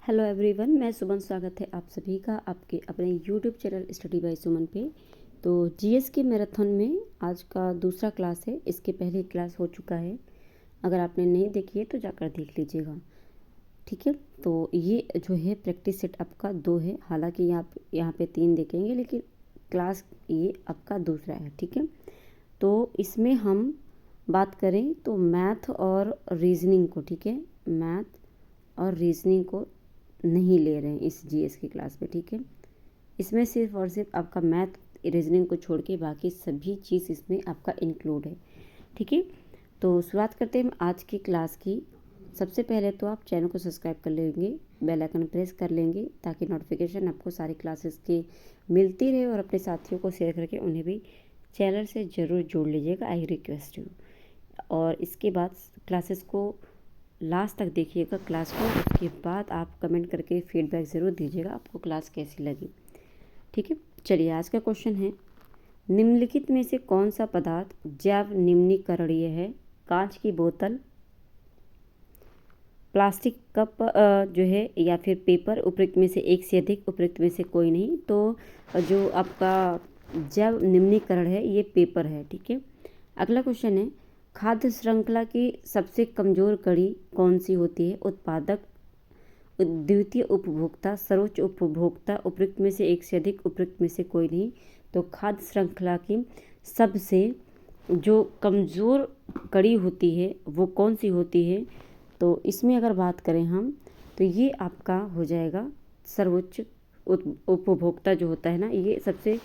Hello everyone, मैं सुमन। स्वागत है आप सभी का आपके अपने यूट्यूब चैनल स्टडी बाय सुमन पे। तो जीएस के मैराथन में आज का दूसरा क्लास है। इसके पहले क्लास हो चुका है, अगर आपने नहीं देखी है तो जाकर देख लीजिएगा। ठीक है, तो ये जो है प्रैक्टिस सेट आपका 2 है। हालांकि यहाँ पे 3 देखेंगे, लेकिन क्लास ये आपका दूसरा है। ठीक है, तो इसमें हम बात करें तो मैथ और रीजनिंग को, ठीक है, मैथ और रीजनिंग को नहीं ले रहे हैं इस जीएस की क्लास में। ठीक है, इसमें सिर्फ और सिर्फ आपका मैथ रीजनिंग को छोड़ के बाकी सभी चीज़ इसमें आपका इंक्लूड है। ठीक है, तो शुरुआत करते हैं आज की क्लास की। सबसे पहले तो आप चैनल को सब्सक्राइब कर लेंगे, बेल आइकन प्रेस कर लेंगे, ताकि नोटिफिकेशन आपको सारी क्लासेस की मिलती रहे, और अपने साथियों को शेयर करके उन्हें भी चैनल से ज़रूर जोड़ लीजिएगा, आई रिक्वेस्ट यू। और इसके बाद क्लासेस को लास्ट तक देखिएगा क्लास को। उसके बाद आप कमेंट करके फीडबैक ज़रूर दीजिएगा आपको क्लास कैसी लगी। ठीक है, चलिए आज का क्वेश्चन है, निम्नलिखित में से कौन सा पदार्थ जैव निम्नीकरणीय है? कांच की बोतल, प्लास्टिक कप जो है, या फिर पेपर। उपयुक्त में से एक से अधिक, उपयुक्त में से कोई नहीं। तो जो आपका जैव निम्नीकरण है ये पेपर है। ठीक है, अगला क्वेश्चन है, खाद्य श्रृंखला की सबसे कमजोर कड़ी कौन सी होती है? उत्पादक, द्वितीय उपभोक्ता, सर्वोच्च उपभोक्ता। उपयुक्त में से एक से अधिक, उपयुक्त में से कोई नहीं। तो खाद्य श्रृंखला की सबसे जो कमज़ोर कड़ी होती है वो कौन सी होती है? तो इसमें अगर बात करें हम, तो ये आपका हो जाएगा सर्वोच्च उपभोक्ता जो होता है ना, ये सबसे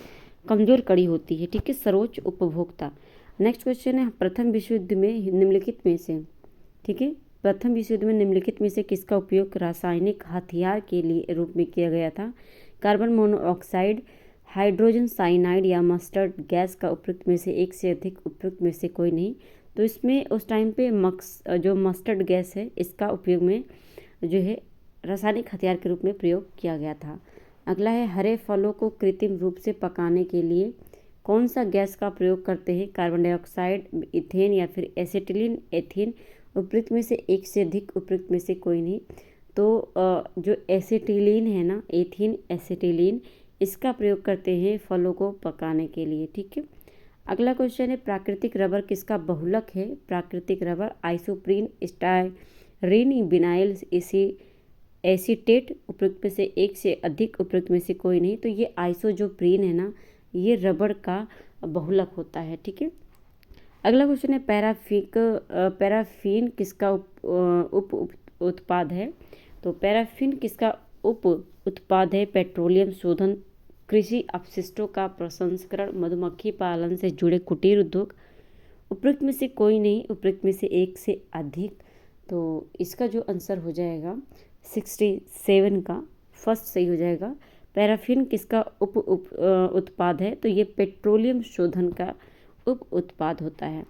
कमज़ोर कड़ी होती है। ठीक है, सर्वोच्च उपभोक्ता। नेक्स्ट क्वेश्चन है, प्रथम विश्व युद्ध में निम्नलिखित में से, ठीक है, प्रथम विश्व युद्ध में निम्नलिखित में से किसका उपयोग रासायनिक हथियार के लिए रूप में किया गया था? कार्बन मोनोऑक्साइड, हाइड्रोजन साइनाइड या मस्टर्ड गैस का उपयुक्त में से एक से अधिक, उपयुक्त में से कोई नहीं। तो इसमें उस टाइम पे जो मस्टर्ड गैस है इसका उपयोग में जो है रासायनिक हथियार के रूप में प्रयोग किया गया था। अगला है, हरे फलों को कृत्रिम रूप से पकाने के लिए कौन सा गैस का प्रयोग करते हैं? कार्बन डाइऑक्साइड, इथेन या फिर एसिटिलीन, एथीन। उपयुक्त में से एक से अधिक, उपयुक्त में से कोई नहीं। तो जो एसिटिलीन है ना, एथीन एसिटिलीन, इसका प्रयोग करते हैं फलों को पकाने के लिए। ठीक है, अगला क्वेश्चन है, प्राकृतिक रबर किसका बहुलक है? प्राकृतिक rubber isoprene, styrene, vinyl acetate. उपयुक्त में से एक से अधिक, उपयुक्त में से कोई नहीं। तो ये आइसोप्रीन है ना, ये रबर का बहुलक होता है। ठीक है, अगला क्वेश्चन है, पैराफिन किसका उप उत्पाद है? तो पैराफिन किसका उप उत्पाद है? पेट्रोलियम शोधन, कृषि अपशिष्टों का प्रसंस्करण, मधुमक्खी पालन से जुड़े कुटीर उद्योग। उपयुक्त में से कोई नहीं, उपयुक्त में से एक से अधिक। तो इसका जो आंसर हो जाएगा 67 का फर्स्ट सही हो जाएगा। पैराफिन किसका उप उत्पाद है? तो ये पेट्रोलियम शोधन का उप उत्पाद होता है।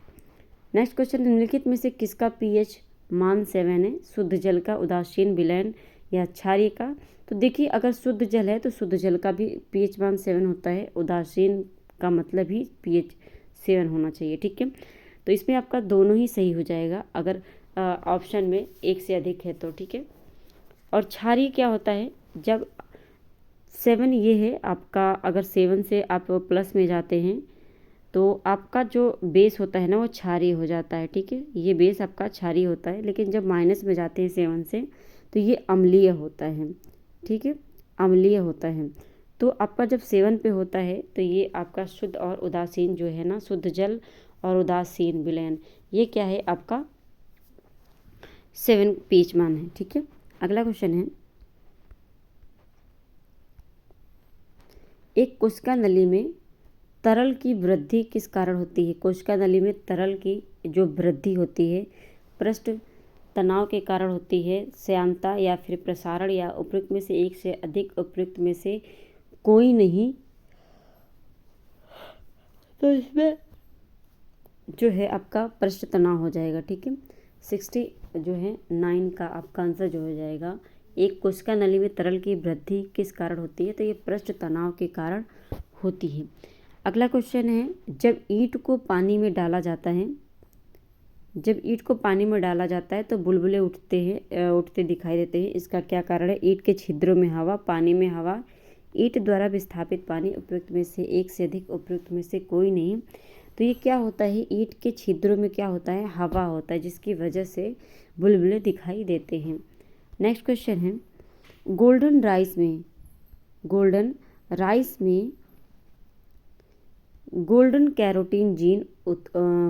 नेक्स्ट क्वेश्चन, निम्नलिखित में से किसका पीएच मान 7 है? शुद्ध जल का, उदासीन, विलयन या क्षारीय का। तो देखिए, अगर शुद्ध जल है तो शुद्ध जल का भी पीएच मान 7 होता है, उदासीन का मतलब ही पीएच 7 होना चाहिए। ठीक है, तो इसमें आपका दोनों ही सही हो जाएगा अगर ऑप्शन में एक से अधिक है तो। ठीक है, और क्षारीय क्या होता है? जब 7 ये है आपका, अगर 7 से आप प्लस में जाते हैं तो आपका जो बेस होता है ना वो क्षारीय हो जाता है। ठीक है, ये बेस आपका क्षारीय होता है, लेकिन जब माइनस में जाते हैं 7 से तो ये अम्लीय होता है। ठीक है, अम्लीय होता है। तो आपका जब 7 पे होता है तो ये आपका शुद्ध और उदासीन जो है ना, शुद्ध जल और उदासीन विलयन, ये क्या है आपका 7 पीएच मान है। ठीक है, अगला क्वेश्चन है, एक कोशिका नली में तरल की वृद्धि किस कारण होती है? कोशिका नली में तरल की जो वृद्धि होती है पृष्ठ तनाव के कारण होती है, श्यानता या फिर प्रसारण, या उपयुक्त में से एक से अधिक, उपयुक्त में से कोई नहीं। तो इसमें जो है आपका पृष्ठ तनाव हो जाएगा। ठीक है, 60 जो है 9 का आपका आंसर जो हो जाएगा, एक कोशिका नली में तरल की वृद्धि किस कारण होती है? तो ये पृष्ठ तनाव के कारण होती है। अगला क्वेश्चन है, जब ईंट को पानी में डाला जाता है, जब ईंट को पानी में डाला जाता है तो बुलबुले उठते दिखाई देते हैं। इसका क्या कारण है? ईंट के छिद्रों में हवा, पानी में हवा, ईंट द्वारा विस्थापित पानी, उपयुक्त में से एक से अधिक, उपयुक्त में से कोई नहीं। तो ये क्या होता है? ईंट के छिद्रों में क्या होता है? हवा होता है, जिसकी वजह से बुलबुले दिखाई देते हैं। नेक्स्ट क्वेश्चन है, गोल्डन राइस में गोल्डन कैरोटीन जीन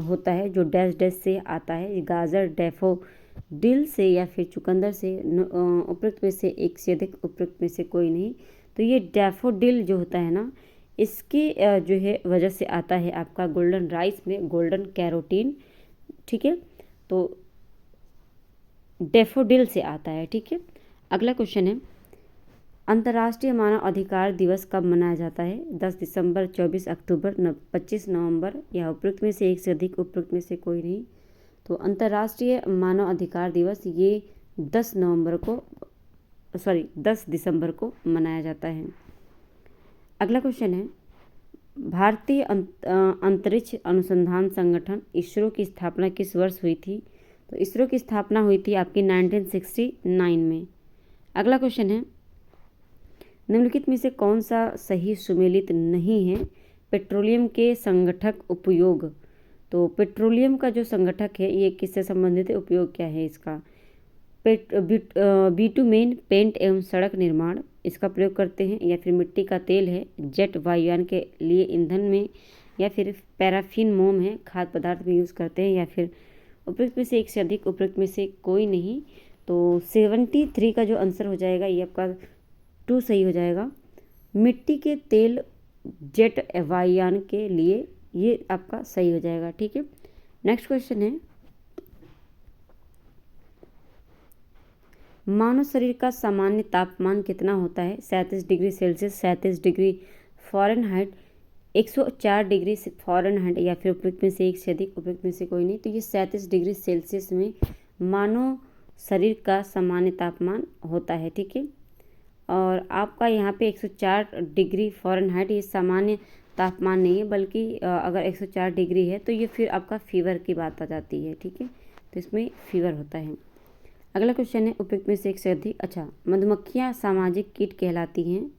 होता है जो डैश डैश से आता है, गाजर, डैफोडिल से या फिर चुकंदर से, उपयुक्त में से एक से अधिक, उपयुक्त में से कोई नहीं। तो ये डैफोडिल जो होता है ना, इसकी जो है वजह से आता है आपका गोल्डन राइस में गोल्डन कैरोटीन, ठीक है। तो डैफोडिल से आता है, ठीक है। अगला क्वेश्चन है, अंतर्राष्ट्रीय मानव अधिकार दिवस कब मनाया जाता है? 10 दिसंबर, 24 अक्टूबर, 25 नवंबर, या उपयुक्त में से एक से अधिक, उपयुक्त में से कोई नहीं। तो अंतर्राष्ट्रीय मानव अधिकार दिवस ये 10 दिसंबर को मनाया जाता है। अगला क्वेश्चन है, भारतीय अंतरिक्ष अनुसंधान संगठन इसरो की स्थापना किस वर्ष हुई थी? तो इसरो की स्थापना हुई थी आपकी 1969 में। अगला क्वेश्चन है, निम्नलिखित में से कौन सा सही सुमेलित नहीं है? पेट्रोलियम के संगठक उपयोग। तो पेट्रोलियम का जो संगठक है ये किससे संबंधित है? उपयोग क्या है इसका? बिटुमेन, पेंट एवं सड़क निर्माण, इसका प्रयोग करते हैं, या फिर मिट्टी का तेल है, जेट वायुयान के लिए ईंधन में, या फिर पैराफिन मोम है, खाद्य पदार्थ में यूज़ करते हैं, या फिर उपयुक्त में से एक से अधिक, उपयुक्त में से कोई नहीं। तो 73 का जो आंसर हो जाएगा ये आपका 2 सही हो जाएगा। मिट्टी के तेल जेट वायुयान के लिए ये आपका सही हो जाएगा, ठीक है। नेक्स्ट क्वेश्चन है, मानव शरीर का सामान्य तापमान कितना होता है? 37 degree Celsius, 37 degree Fahrenheit, 104 degree Fahrenheit, या फिर उपयुक्त में से एक से अधिक, उपयुक्त में से कोई नहीं। तो ये 37 डिग्री सेल्सियस में मानव शरीर का सामान्य तापमान होता है, ठीक है। और आपका यहाँ पे 104 डिग्री फ़ारेनहाइट ये सामान्य तापमान नहीं है, बल्कि अगर 104 डिग्री है तो ये फिर आपका फीवर की बात आ जाती है, ठीक है। तो इसमें फीवर होता है। अगला क्वेश्चन है, उपयुक्त में से एक से अधिक। अच्छा, मधुमक्खियाँ सामाजिक कीट कहलाती हैं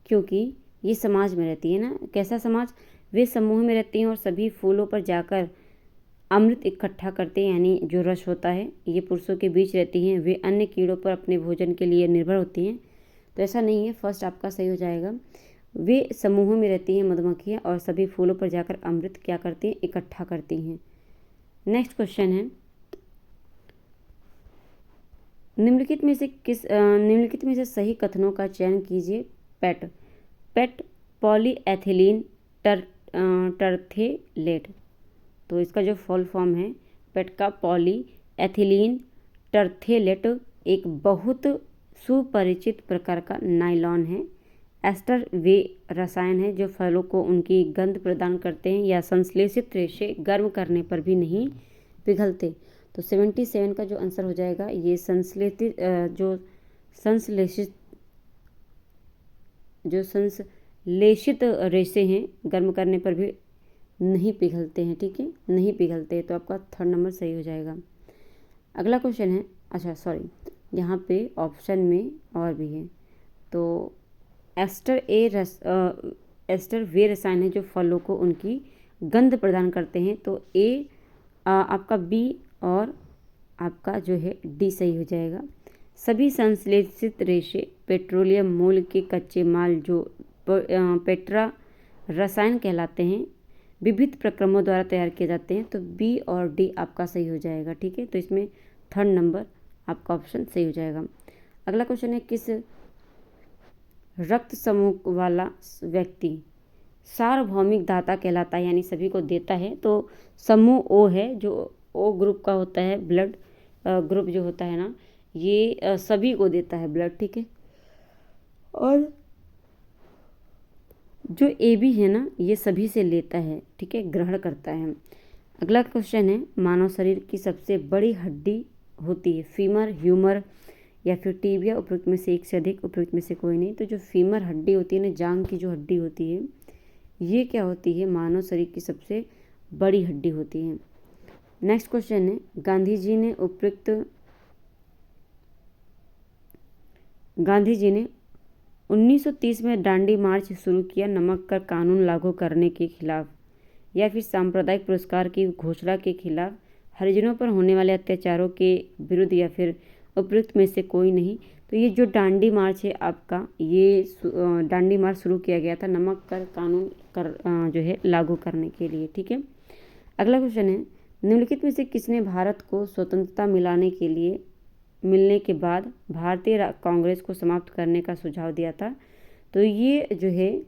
क्योंकि ये समाज में रहती है ना। कैसा समाज? वे समूह में रहती हैं और सभी फूलों पर जाकर अमृत इकट्ठा करते हैं, यानी जो रस होता है। ये पुरुषों के बीच रहती हैं। वे अन्य कीड़ों पर अपने भोजन के लिए निर्भर होती हैं। तो ऐसा नहीं है, फर्स्ट आपका सही हो जाएगा। वे समूहों में रहती हैं मधुमक्खियाँ और सभी फूलों पर जाकर अमृत क्या करती हैं? इकट्ठा करती हैं। नेक्स्ट क्वेश्चन है, निम्नलिखित में से सही कथनों का चयन कीजिए। पेट पॉलीएथिलीन टरथेलेट। तो इसका जो फुल फॉर्म है, पेट का पॉलीएथिलीन टरथेलेट एक बहुत सुपरिचित प्रकार का नायलॉन है। एस्टर वे रसायन है जो फलों को उनकी गंध प्रदान करते हैं या संश्लेषित रेशे गर्म करने पर भी नहीं पिघलते। तो 77 का जो आंसर हो जाएगा ये संश्लेषित रेशे हैं, गर्म करने पर भी नहीं पिघलते हैं, ठीक है, नहीं पिघलते। तो आपका 3rd नंबर सही हो जाएगा। अगला क्वेश्चन है, अच्छा सॉरी, यहाँ पे ऑप्शन में और भी है। तो एस्टर वे रसायन है जो फलों को उनकी गंध प्रदान करते हैं। तो ए आपका बी और आपका जो है डी सही हो जाएगा। सभी संश्लेषित रेशे पेट्रोलियम मूल के कच्चे माल जो पेट्रा रसायन कहलाते हैं विविध प्रक्रमों द्वारा तैयार किए जाते हैं। तो बी और डी आपका सही हो जाएगा, ठीक है। तो इसमें 3rd नंबर आपका ऑप्शन सही हो जाएगा। अगला क्वेश्चन है, किस रक्त समूह वाला व्यक्ति सार्वभौमिक दाता कहलाता है, यानी सभी को देता है? तो समूह ओ है, जो ओ ग्रुप का होता है, ब्लड ग्रुप जो होता है ना, ये सभी को देता है ब्लड, ठीक है। और जो ए बी है ना, ये सभी से लेता है, ठीक है, ग्रहण करता है। अगला क्वेश्चन है, मानव शरीर की सबसे बड़ी हड्डी होती है फीमर, ह्यूमर, या फिर टीबिया, उपयुक्त में से एक से अधिक, उपयुक्त में से कोई नहीं। तो जो फीमर हड्डी होती है ना, जांघ की जो हड्डी होती है, ये क्या होती है? मानव शरीर की सबसे बड़ी हड्डी होती है। नेक्स्ट क्वेश्चन है, गांधी जी ने 1930 में दांडी मार्च शुरू किया नमक का कानून लागू करने के खिलाफ या फिर सांप्रदायिक पुरस्कार की घोषणा के खिलाफ, हरिजनों पर होने वाले अत्याचारों के विरुद्ध या फिर उपयुक्त में से कोई नहीं। तो ये जो दांडी मार्च है आपका, ये दांडी मार्च शुरू किया गया था नमक कर कानून जो है लागू करने के लिए। ठीक है, अगला क्वेश्चन है, निम्नलिखित में से किसने भारत को स्वतंत्रता मिलने के बाद भारतीय कांग्रेस को समाप्त करने का सुझाव दिया था? तो ये जो है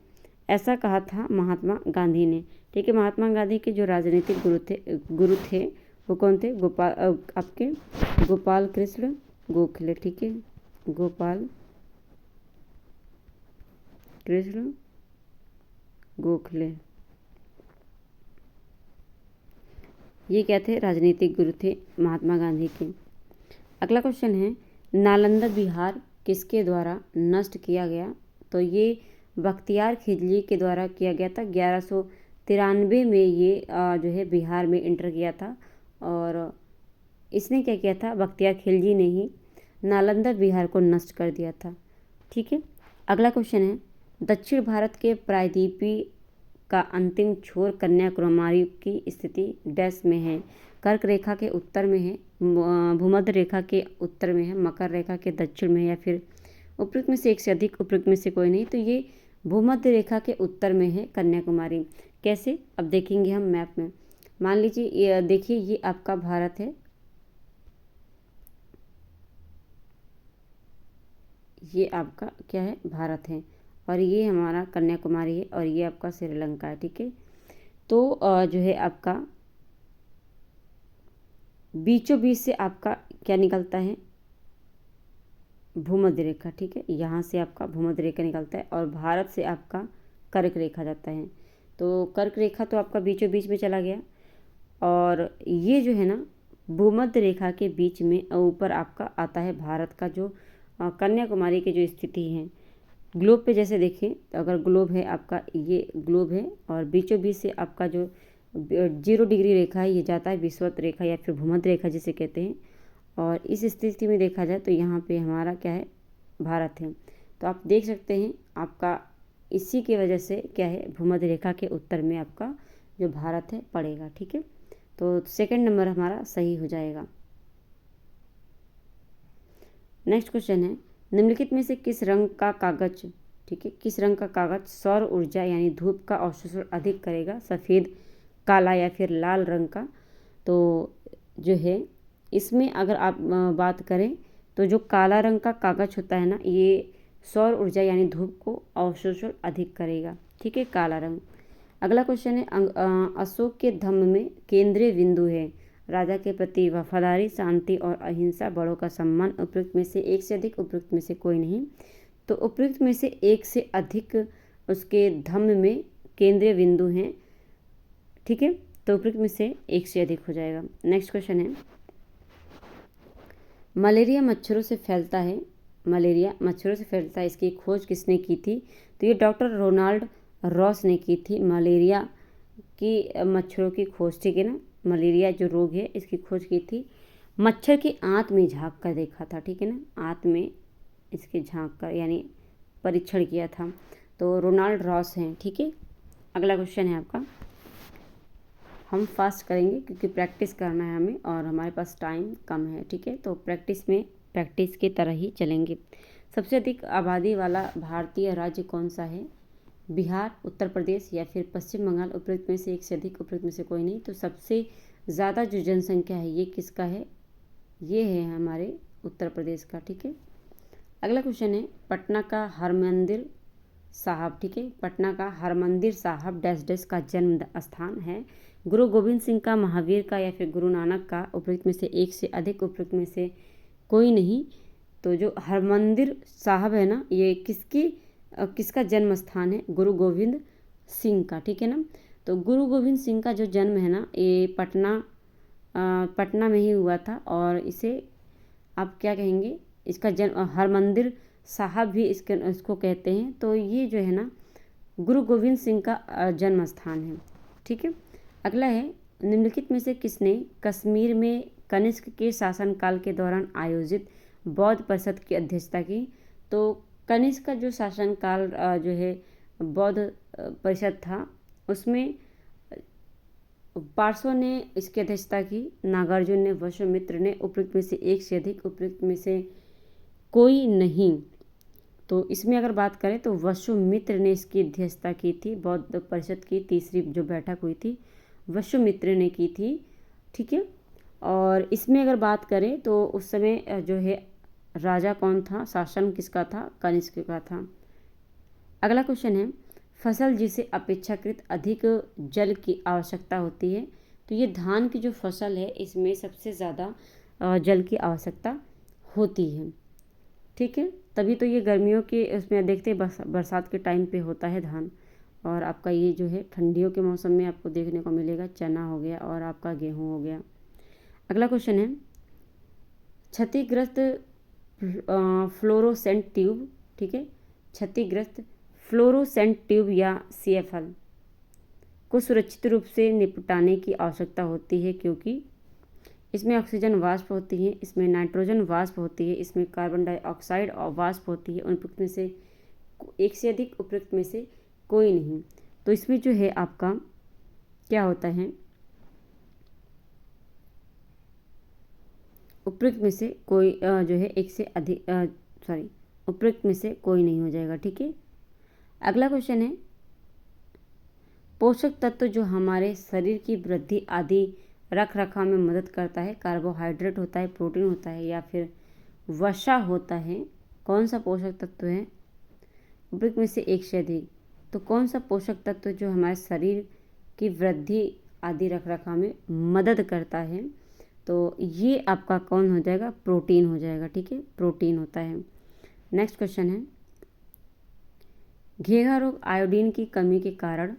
ऐसा कहा था महात्मा गांधी ने। ठीक है, महात्मा गांधी के जो राजनीतिक गुरु थे वो कौन थे? गोपाल कृष्ण गोखले। ठीक है, गोपाल कृष्ण गोखले, ये क्या थे? राजनीतिक गुरु थे महात्मा गांधी के। अगला क्वेश्चन है, नालंदा बिहार किसके द्वारा नष्ट किया गया? तो ये बख्तियार खिलजी के द्वारा किया गया था। 1193 में ये जो है बिहार में एंटर किया था और इसने क्या किया था? बख्तियार खिलजी ने ही नालंदा बिहार को नष्ट कर दिया था। ठीक है, अगला क्वेश्चन है, दक्षिण भारत के प्रायद्वीपीय का अंतिम छोर कन्याकुमारी की स्थिति डैश में है? कर्क रेखा के उत्तर में है, भूमध्य रेखा के उत्तर में है, मकर रेखा के दक्षिण में है, या फिर उपयुक्त में से एक से अधिक, उपयुक्त में से कोई नहीं। तो ये भूमध्य रेखा के उत्तर में है कन्याकुमारी। कैसे? अब देखेंगे हम मैप में। मान लीजिए ये देखिए, ये आपका भारत है, ये आपका क्या है? भारत है, और ये हमारा कन्याकुमारी है, और ये आपका श्रीलंका है। ठीक है, तो जो है आपका बीचों बीच से आपका क्या निकलता है? भूमध्य रेखा। ठीक है, यहाँ से आपका भूमध्य रेखा निकलता है और भारत से आपका कर्क रेखा जाता है। तो कर्क रेखा तो आपका बीचों बीच में चला गया, और ये जो है ना भूमध्य रेखा के बीच में ऊपर आपका आता है भारत का जो कन्याकुमारी की जो स्थिति है। ग्लोब पे जैसे देखें तो अगर ग्लोब है आपका, ये ग्लोब है, और बीचों बीच से आपका जो 0 डिग्री रेखा है ये जाता है विषुवत रेखा या फिर भूमध्य रेखा जिसे कहते हैं। और इस स्थिति में देखा जाए तो यहाँ पे हमारा क्या है? भारत है। तो आप देख सकते हैं आपका इसी की वजह से क्या है? भूमध्य रेखा के उत्तर में आपका जो भारत है पड़ेगा। ठीक है, तो सेकंड नंबर हमारा सही हो जाएगा। नेक्स्ट क्वेश्चन है, निम्नलिखित में से किस रंग का कागज, ठीक है, किस रंग का कागज सौर ऊर्जा यानी धूप का अवशोषण अधिक करेगा? सफ़ेद, काला या फिर लाल रंग का? तो जो है इसमें अगर आप बात करें तो जो काला रंग का कागज होता है ना, ये सौर ऊर्जा यानी धूप को अवशोषण अधिक करेगा। ठीक है, काला रंग। अगला क्वेश्चन है, अशोक के धम्म में केंद्रीय बिंदु है? राजा के प्रति वफादारी, शांति और अहिंसा, बड़ों का सम्मान। उपयुक्त में से एक से अधिक, उपयुक्त में से कोई नहीं। तो उपयुक्त में से एक से अधिक उसके धम्म में केंद्रीय बिंदु हैं। ठीक है, तो उपयुक्त में से एक से अधिक हो जाएगा। नेक्स्ट क्वेश्चन है, मलेरिया मच्छरों से फैलता है? मलेरिया मच्छरों से फैलता है, इसकी खोज किसने की थी? तो ये डॉक्टर रोनाल्ड रॉस ने की थी मलेरिया की मच्छरों की खोज। ठीक है ना, मलेरिया जो रोग है इसकी खोज की थी, मच्छर की आंत में झांक कर देखा था। ठीक है ना, आंत में इसके झांक कर यानी परीक्षण किया था। तो रोनाल्ड रॉस हैं। ठीक है, अगला क्वेश्चन है आपका, हम फास्ट करेंगे क्योंकि प्रैक्टिस करना है हमें और हमारे पास टाइम कम है। ठीक है, तो प्रैक्टिस की तरह ही चलेंगे। सबसे अधिक आबादी वाला भारतीय राज्य कौन सा है? बिहार, उत्तर प्रदेश या फिर पश्चिम बंगाल? उपयुक्त में से एक से अधिक, उपयुक्त में से कोई नहीं। तो सबसे ज़्यादा जो जनसंख्या है ये किसका है? ये है हमारे उत्तर प्रदेश का। ठीक है, अगला क्वेश्चन है, पटना का हरमंदिर साहब, ठीक है, पटना का हरमंदिर साहब डैश डैश का जन्म स्थान है? गुरु गोविंद सिंह का, महावीर का या फिर गुरु नानक का? उपयुक्त में से एक से अधिक, उपयुक्त में से कोई नहीं। तो जो हरमंदिर साहब है ना, ये किसका जन्म स्थान है? गुरु गोविंद सिंह का। ठीक है ना, तो गुरु गोविंद सिंह का जो जन्म है ना ये पटना में ही हुआ था, और इसे आप क्या कहेंगे? इसका जन्म हरमंदिर साहब भी इसको कहते हैं। तो ये जो है ना गुरु गोविंद सिंह का जन्म स्थान है। ठीक है, अगला है, निम्नलिखित में से किसने कश्मीर में कनिष्क के शासनकाल के दौरान आयोजित बौद्ध परिषद की अध्यक्षता की? तो कनिष्क का जो शासनकाल जो है बौद्ध परिषद था, उसमें पार्श्व ने इसकी अध्यक्षता की, नागार्जुन ने, वसुमित्र ने, उपयुक्त में से एक से अधिक, उपयुक्त में से कोई नहीं। तो इसमें अगर बात करें तो वसुमित्र ने इसकी अध्यक्षता की थी। बौद्ध परिषद की तीसरी जो बैठक हुई थी वसुमित्र ने की थी, ठीक है। और इसमें अगर बात करें तो उस समय जो है राजा कौन था, शासन किसका था, कनिष्क का था। अगला क्वेश्चन है, फसल जिसे अपेक्षाकृत अधिक जल की आवश्यकता होती है। तो ये धान की जो फसल है इसमें सबसे ज़्यादा जल की आवश्यकता होती है, ठीक है। तभी तो ये गर्मियों के उसमें देखते हैं बरसात के टाइम पे होता है धान। और आपका ये जो है ठंडियों के मौसम में आपको देखने को मिलेगा, चना हो गया और आपका गेहूँ हो गया। अगला क्वेश्चन है, क्षतिग्रस्त फ्लोरोसेंट ट्यूब, ठीक है, क्षतिग्रस्त फ्लोरोसेंट ट्यूब या CFL को सुरक्षित रूप से निपटाने की आवश्यकता होती है, क्योंकि इसमें ऑक्सीजन वाष्प होती है, इसमें नाइट्रोजन वाष्प होती है, इसमें कार्बन डाइऑक्साइड वाष्प होती है। उपयुक्त में से एक से अधिक, उपयुक्त में से कोई नहीं। तो इसमें जो है आपका क्या होता है, उपयुक्त में से कोई जो है एक से अधिक उपयुक्त में से कोई नहीं हो जाएगा, ठीक है। अगला क्वेश्चन है, पोषक तत्व जो हमारे शरीर की वृद्धि आदि रख रखाव में मदद करता है, कार्बोहाइड्रेट होता है, प्रोटीन होता है या फिर वसा होता है, कौन सा पोषक तत्व है? उपयुक्त में से एक से अधिक। तो कौन सा पोषक तत्व जो हमारे शरीर की वृद्धि आदि रख रखाव में मदद करता है? तो ये आपका कौन हो जाएगा? प्रोटीन हो जाएगा, ठीक है, प्रोटीन होता है। नेक्स्ट क्वेश्चन है, घेंघा रोग आयोडीन की कमी के कारण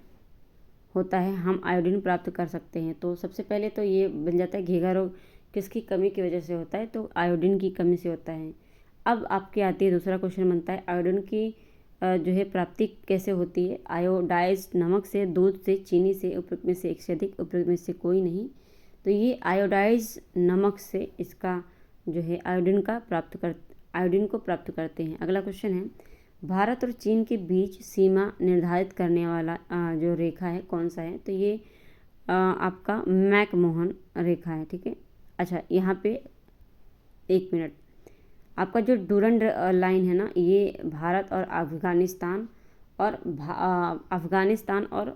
होता है, हम आयोडीन प्राप्त कर सकते हैं। तो सबसे पहले तो ये बन जाता है घेंघा रोग किसकी कमी की वजह से होता है? तो आयोडीन की कमी से होता है। अब आपके आती है दूसरा क्वेश्चन बनता है, आयोडीन की जो है प्राप्ति कैसे होती है? आयोडाइज्ड नमक से, दूध से, चीनी से, उपयुक्त में से एक से अधिक, उपयुक्त में से कोई नहीं। तो ये आयोडाइज्ड नमक से इसका जो है आयोडीन को प्राप्त करते हैं। अगला क्वेश्चन है, भारत और चीन के बीच सीमा निर्धारित करने वाला जो रेखा है कौन सा है? तो ये आपका मैकमोहन रेखा है, ठीक है। अच्छा, यहाँ पे एक मिनट, आपका जो डूरंड लाइन है ना, ये भारत और अफगानिस्तान और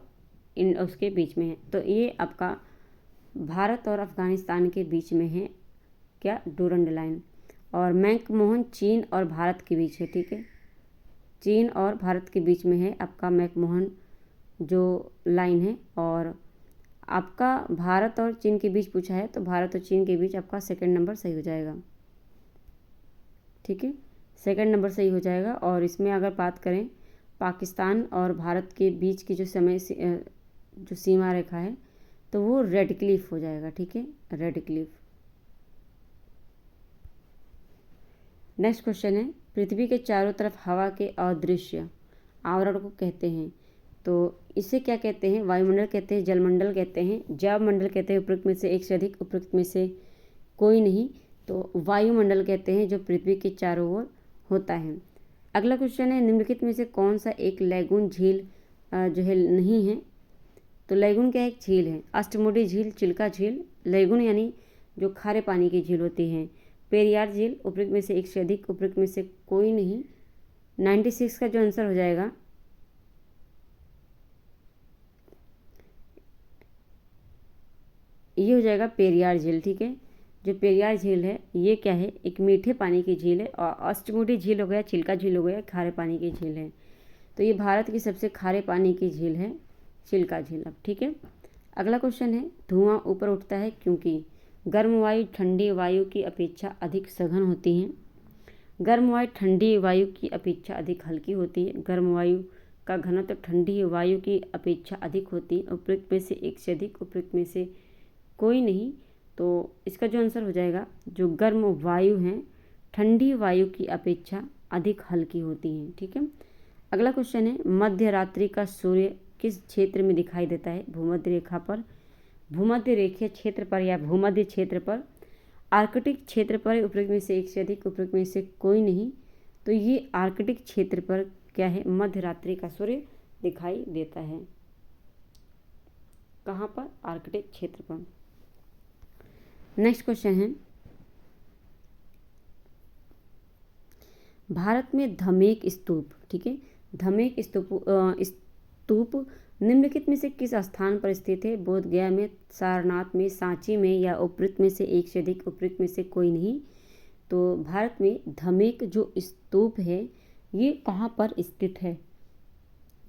उसके बीच में है। तो ये आपका भारत और अफगानिस्तान के बीच में है क्या? Durand line. और मैकमोहन चीन और भारत के बीच है, ठीक है, चीन और भारत के बीच में है आपका मैकमोहन जो लाइन है। और आपका भारत और चीन के बीच पूछा है, तो भारत और चीन के बीच आपका सेकंड नंबर सही हो जाएगा, ठीक है, सेकंड नंबर सही हो जाएगा। और इसमें अगर बात करें पाकिस्तान और भारत के बीच की जो जो सीमा रेखा है, तो वो रेड क्लिफ हो जाएगा, ठीक है, रेड क्लिफ। नेक्स्ट क्वेश्चन है, पृथ्वी के चारों तरफ हवा के अदृश्य आवरण को कहते हैं। तो इसे क्या कहते हैं? वायुमंडल कहते हैं, जलमंडल कहते हैं, जैव मंडल कहते हैं, उपयुक्त में से एक से अधिक, उपयुक्त में से कोई नहीं। तो वायुमंडल कहते हैं जो पृथ्वी के चारों ओर होता है। अगला क्वेश्चन है, निम्नलिखित में से कौन सा एक लैगून झील जो है नहीं है? तो लैगून क्या एक झील है? अष्टमुडी झील, चिल्का झील। लैगून यानी जो खारे पानी की झील होती है। पेरियार झील, उपयुक्त में से एक से अधिक, उपयुक्त में से कोई नहीं। 96 का जो आंसर हो जाएगा ये हो जाएगा पेरियार झील, ठीक है। जो पेरियार झील है ये क्या है? एक मीठे पानी की झील है। और अष्टमुडी झील हो गया, चिल्का झील हो गया, खारे पानी की झील है। तो ये भारत की सबसे खारे पानी की झील है चिल्का झील, अब ठीक है। अगला क्वेश्चन है, धुआं ऊपर उठता है क्योंकि गर्म वायु ठंडी वायु की अपेक्षा अधिक सघन होती है। गर्म वायु ठंडी वायु की अपेक्षा अधिक हल्की होती है। गर्म वायु का घनत्व ठंडी वायु की अपेक्षा अधिक होती है। उपयुक्त में से एक से अधिक, उपयुक्त में से कोई नहीं। तो इसका जो आंसर हो जाएगा, जो गर्म वायु हैं ठंडी वायु की अपेक्षा अधिक हल्की होती हैं, ठीक है। अगला क्वेश्चन है, मध्य रात्रि का सूर्य किस क्षेत्र में दिखाई देता है? भूमध्य रेखा पर भूमध्य रेखीय क्षेत्र पर या भूमध्य क्षेत्र पर, आर्कटिक क्षेत्र पर उपरोक्त में से एक से अधिक, उपरोक्त में से कोई नहीं। तो ये आर्कटिक क्षेत्र पर क्या है, मध्य रात्रि का सूर्य दिखाई देता है। कहाँ पर, आर्कटिक क्षेत्र पर। नेक्स्ट क्वेश्चन है, भारत में धमेक स्तूप, ठीक है, धमेक स्तूप निम्नलिखित में से किस स्थान पर स्थित है? बोध गया में, सारनाथ में, सांची में या उपरोक्त में से एक से अधिक, उपरोक्त में से कोई नहीं। तो भारत में धमेक जो स्तूप है ये कहाँ पर स्थित है?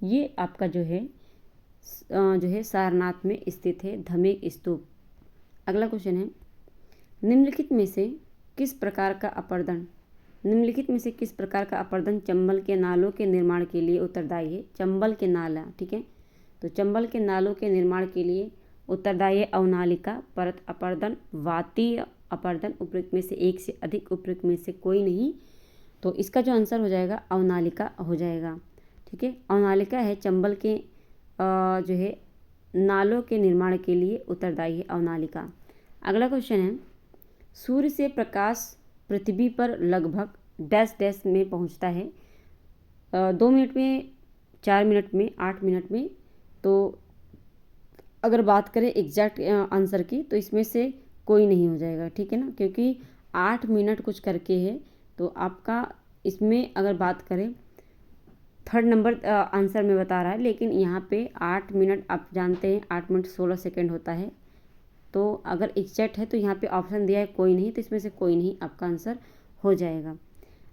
ये आपका जो है सारनाथ में स्थित है धमेक स्तूप। अगला क्वेश्चन है, निम्नलिखित में से किस प्रकार का अपरदन चंबल के नालों के निर्माण के लिए उत्तरदायी है? चंबल के नाला, ठीक है, तो चंबल के नालों के निर्माण के लिए उत्तरदायी है अवनालिका, परत अपरदन, वातीय अपरदन, उपरोक्त में से एक से अधिक, उपरोक्त में से कोई नहीं। तो इसका जो आंसर हो जाएगा अवनालिका हो जाएगा, ठीक है। अवनालिका है चंबल के जो है नालों के निर्माण के लिए उत्तरदायी है अवनालिका। अगला क्वेश्चन है, सूर्य से प्रकाश पृथ्वी पर लगभग डैश डैश में पहुंचता है, 2 मिनट में, 4 मिनट में, 8 मिनट में। तो अगर बात करें एग्जैक्ट आंसर की तो इसमें से कोई नहीं हो जाएगा, ठीक है ना, क्योंकि 8 मिनट कुछ करके है। तो आपका इसमें अगर बात करें 3rd नंबर आंसर में बता रहा है, लेकिन यहाँ पे 8 मिनट आप जानते हैं 8 मिनट 16 सेकेंड होता है। तो अगर एग्जैक्ट है तो यहाँ पे ऑप्शन दिया है कोई नहीं, तो इसमें से कोई नहीं आपका आंसर हो जाएगा।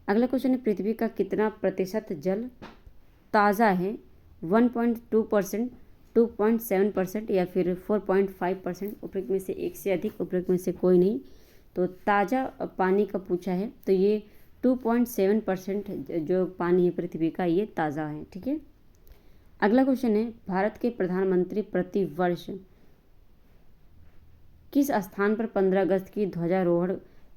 अगला क्वेश्चन है, पृथ्वी का कितना प्रतिशत जल ताज़ा है? 1.2%, 2.7% या फिर 4.5%, उपरोक्त में से एक से अधिक, उपरोक्त में से कोई नहीं। तो ताज़ा पानी का पूछा है, तो ये 2.7% जो पानी है पृथ्वी का ये ताज़ा है, ठीक है। अगला क्वेश्चन है, भारत के प्रधानमंत्री प्रति वर्ष किस स्थान पर 15 अगस्त की ध्वजारोहण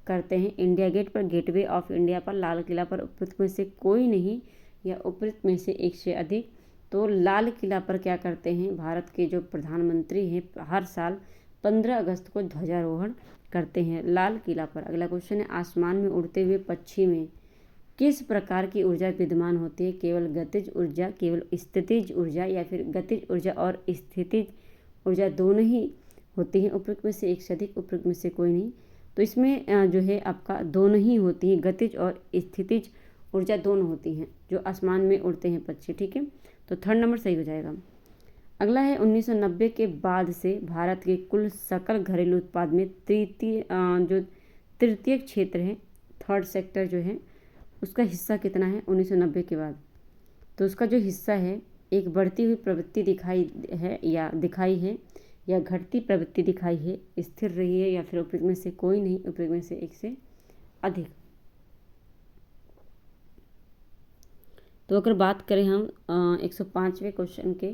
करते हैं? इंडिया गेट पर, गेटवे ऑफ इंडिया पर, लाल किला पर, उपरोक्त में से कोई नहीं या उपरोक्त में से एक से अधिक। तो लाल किला पर क्या करते हैं, भारत के जो प्रधानमंत्री हैं हर साल 15 अगस्त को ध्वजारोहण करते हैं लाल किला पर। अगला क्वेश्चन है, आसमान में उड़ते हुए पक्षी में किस प्रकार की ऊर्जा विद्यमान होती है? केवल गतिज ऊर्जा, केवल स्थितिज ऊर्जा या फिर गतिज ऊर्जा और स्थितिज ऊर्जा दोनों ही होती हैं? उपरोक्त में से एक से अधिक, उपरोक्त में से कोई नहीं। तो इसमें जो है आपका दोनों ही होती हैं, गतिज और स्थितिज ऊर्जा दोनों होती हैं जो आसमान में उड़ते हैं पक्षी, ठीक है। तो 3rd नंबर सही हो जाएगा। अगला है, 1990 के बाद से भारत के कुल सकल घरेलू उत्पाद में तृतीय क्षेत्र है, 3rd सेक्टर जो है उसका हिस्सा कितना है 1990 के बाद? तो उसका जो हिस्सा है, एक बढ़ती हुई प्रवृत्ति दिखाई है या घटती प्रवृत्ति दिखाई है, स्थिर रही है या फिर उपरोक्त में से कोई नहीं, उपरोक्त में से एक से अधिक। तो अगर बात करें हम 105वें क्वेश्चन के,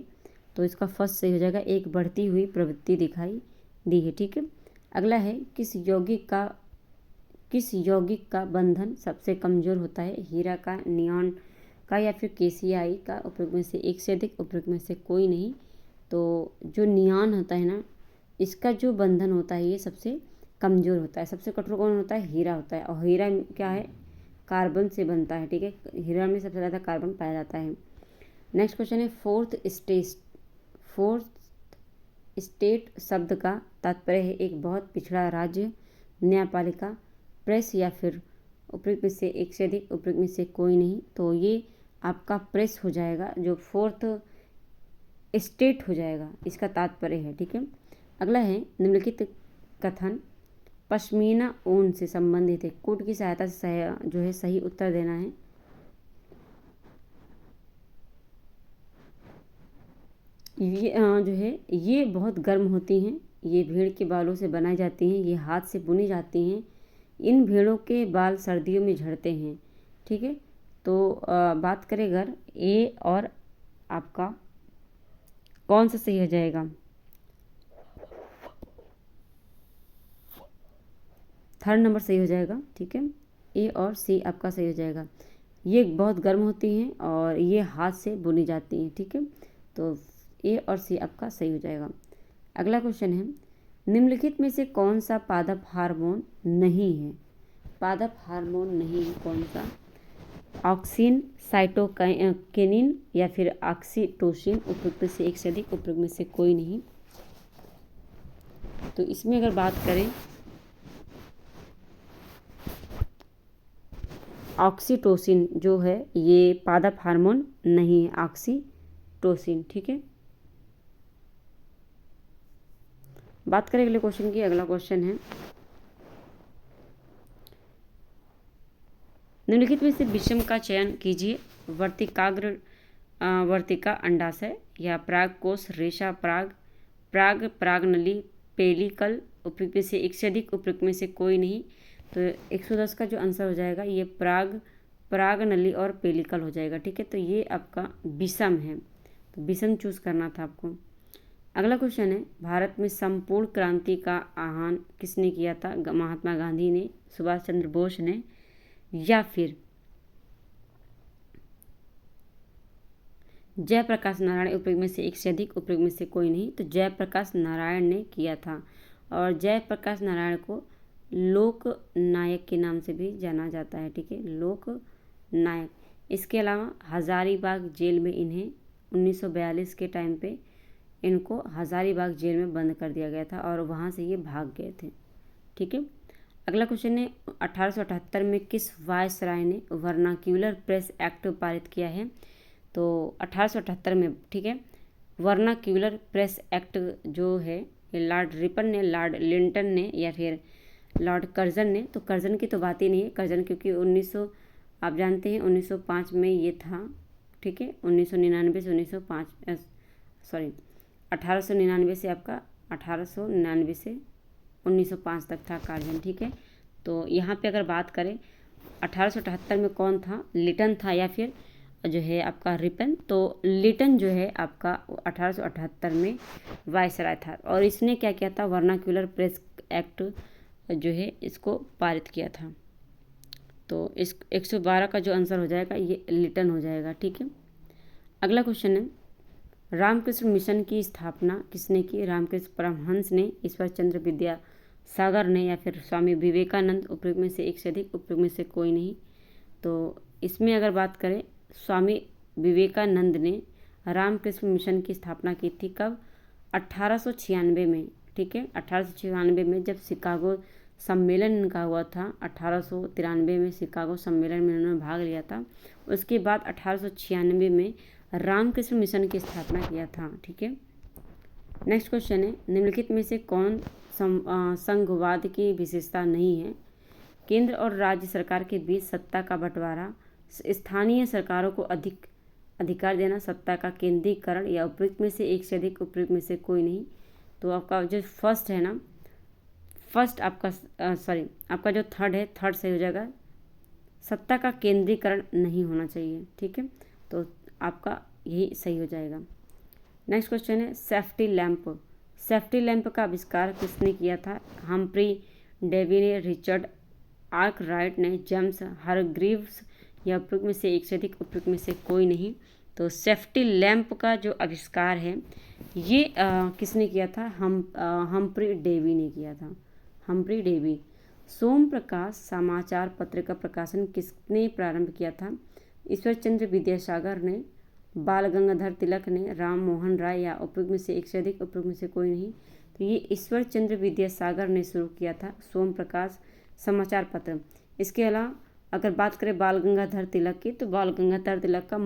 तो इसका फर्स्ट सही हो जाएगा, एक बढ़ती हुई प्रवृत्ति दिखाई दी है, ठीक है। अगला है, किस यौगिक का बंधन सबसे कमजोर होता है? हीरा का, नियॉन का या फिर केसीआई का? उपरोक्त में से एक से अधिक, उपरोक्त में से कोई नहीं। तो जो नियॉन होता है ना, इसका जो बंधन होता है ये सबसे कमज़ोर होता है। सबसे कठोर कौन होता है? हीरा होता है। और हीरा क्या है, कार्बन से बनता है, ठीक है, हीरा में सबसे ज़्यादा कार्बन पाया जाता है। नेक्स्ट क्वेश्चन है, फोर्थ स्टेट शब्द का तात्पर्य है एक बहुत पिछड़ा राज्य, न्यायपालिका, प्रेस या फिर उपरोक्त में से एक से अधिक, उपरोक्त में से कोई नहीं। तो ये आपका प्रेस हो जाएगा, जो फोर्थ स्टेट हो जाएगा, इसका तात्पर्य है, ठीक है। अगला है, निम्नलिखित कथन पश्मीना ऊन से संबंधित है, कोट की सहायता से जो है सही उत्तर देना है। ये जो है ये बहुत गर्म होती हैं, ये भेड़ के बालों से बनाई जाती हैं, ये हाथ से बुनी जाती हैं, इन भेड़ों के बाल सर्दियों में झड़ते हैं, ठीक है। तो बात करें अगर ए और आपका कौन सा सही हो जाएगा? 3rd नंबर सही हो जाएगा, ठीक है, ए और सी आपका सही हो जाएगा। ये बहुत गर्म होती हैं और ये हाथ से बुनी जाती हैं, ठीक है। तो ए और सी आपका सही हो जाएगा। अगला क्वेश्चन है, निम्नलिखित में से कौन सा पादप हार्मोन नहीं है? पादप हार्मोन नहीं है कौन सा? ऑक्सिन, साइटोकिनिन या फिर ऑक्सीटोसिन। उपयुक्त में से एक से अधिक, उपयुक्त में से कोई नहीं। तो इसमें अगर बात करें ऑक्सीटोसिन जो है ये पादप हार्मोन नहीं है, ऑक्सीटोसिन। ठीक है, बात करें अगले क्वेश्चन की। अगला क्वेश्चन है, निम्नलिखित में से विषम का चयन कीजिए। वर्तिकाग्र वर्तिका अंडाशय या पराग कोश रेशा परागनली पेलिकल। उपयुक्त में से एक से अधिक, उपयुक्त में से कोई नहीं। तो 110 का जो आंसर हो जाएगा ये परागनली और पेलिकल हो जाएगा। ठीक है, तो ये आपका विषम है, तो विषम चूज करना था आपको। अगला क्वेश्चन है, भारत में संपूर्ण क्रांति का आह्वान किसने किया था? महात्मा गांधी ने, सुभाष चंद्र बोस ने, या फिर जयप्रकाश नारायण। उपयुक्त में से एक से अधिक, उपयुक्त में से कोई नहीं। तो जयप्रकाश नारायण ने किया था, और जयप्रकाश नारायण को लोक नायक के नाम से भी जाना जाता है। ठीक है, लोक नायक। इसके अलावा हजारीबाग जेल में इन्हें 1942 के टाइम पे इनको हजारीबाग जेल में बंद कर दिया गया था और वहाँ से ये भाग गए थे। ठीक है, अगला क्वेश्चन है, 1878 में किस वायसराय ने वर्नाक्यूलर प्रेस एक्ट पारित किया है? तो 1878 में, ठीक है, वर्नाक्यूलर प्रेस एक्ट जो है ये लॉर्ड रिपन ने, लॉर्ड लिंटन ने, या फिर लॉर्ड कर्जन ने। तो कर्जन की तो बात ही नहीं है, कर्जन क्योंकि 1900 आप जानते हैं 1905 में ये था। ठीक है, 1999 से 1905 सॉरी 1899 से आपका 1899 से 1905 तक था कर्जन। ठीक है, तो यहाँ पे अगर बात करें 1878 में कौन था? लिटन था या फिर जो है आपका रिपन। तो लिटन जो है आपका 1878 में वायसराय था, और इसने क्या किया था? वर्नाक्यूलर प्रेस एक्ट जो है इसको पारित किया था। तो इस 112 का जो आंसर हो जाएगा ये लिटन हो जाएगा। ठीक है, अगला क्वेश्चन है, रामकृष्ण मिशन की स्थापना किसने की? रामकृष्ण परमहंस ने, ईश्वर चंद्र विद्यासागर ने, या फिर स्वामी विवेकानंद। उपयुक्त में से एक से अधिक, उपयुक्त में से कोई नहीं। तो इसमें अगर बात करें स्वामी विवेकानंद ने रामकृष्ण मिशन की स्थापना की थी। कब? 1896 में। ठीक है, 1896 में जब शिकागो सम्मेलन इनका हुआ था। 1893 में शिकागो सम्मेलन में उन्होंने भाग लिया था। उसके बाद 1896 में रामकृष्ण मिशन की स्थापना किया था। ठीक है, नेक्स्ट क्वेश्चन है, निम्नलिखित में से कौन संघवाद की विशेषता नहीं है? केंद्र और राज्य सरकार के बीच सत्ता का बंटवारा, स्थानीय सरकारों को अधिक अधिकार देना, सत्ता का केंद्रीकरण, या उपयुक्त में से एक से अधिक, उपयुक्त में से कोई नहीं। तो आपका जो फर्स्ट है ना, फर्स्ट आपका आपका जो थर्ड है, थर्ड सही हो जाएगा। सत्ता का केंद्रीकरण नहीं होना चाहिए। ठीक है, तो आपका यही सही हो जाएगा। नेक्स्ट क्वेश्चन है, सेफ्टी लैंप। सेफ्टी लैंप का आविष्कार किसने किया था? हम्फ्री डेवी ने, रिचर्ड आर्कराइट ने, जेम्स हारग्रीव्स, या उपयुक्त में से एक से अधिक, उपयुक्त में से कोई नहीं। तो सेफ्टी लैंप का जो आविष्कार है ये किसने किया था? हम्फ्री डेवी ने किया था, हम्फ्री डेवी। सोम प्रकाश समाचार पत्र का प्रकाशन किसने प्रारंभ किया था? ईश्वर चंद्र विद्यासागर ने, बाल गंगाधर तिलक ने, राम मोहन राय, या उपयुक्त में से एक से अधिक, उपयुक्त में से कोई नहीं। तो ये ईश्वर चंद्र विद्यासागर ने शुरू किया था सोम प्रकाश समाचार पत्र। इसके अलावा अगर बात करें बाल गंगाधर तिलक की, तो बाल गंगाधर तिलक का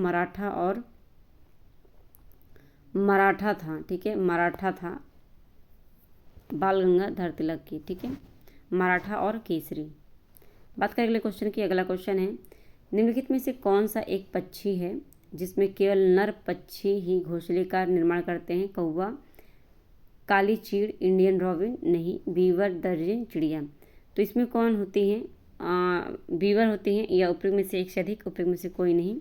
मराठा था। ठीक है, मराठा था बाल गंगाधर तिलक की। ठीक है, मराठा और केसरी। बात करें अगले क्वेश्चन की। अगला क्वेश्चन है, निम्नलिखित में से कौन सा एक पक्षी है जिसमें केवल नर पक्षी ही घोंसले का निर्माण करते हैं? कौवा, काली चीड़, इंडियन रॉबिन, नहीं, बीवर, दर्जन चिड़िया। तो इसमें कौन होती हैं? बीवर होती हैं, या उपयुक्त में से एक से अधिक, उपयुक्त में से कोई नहीं।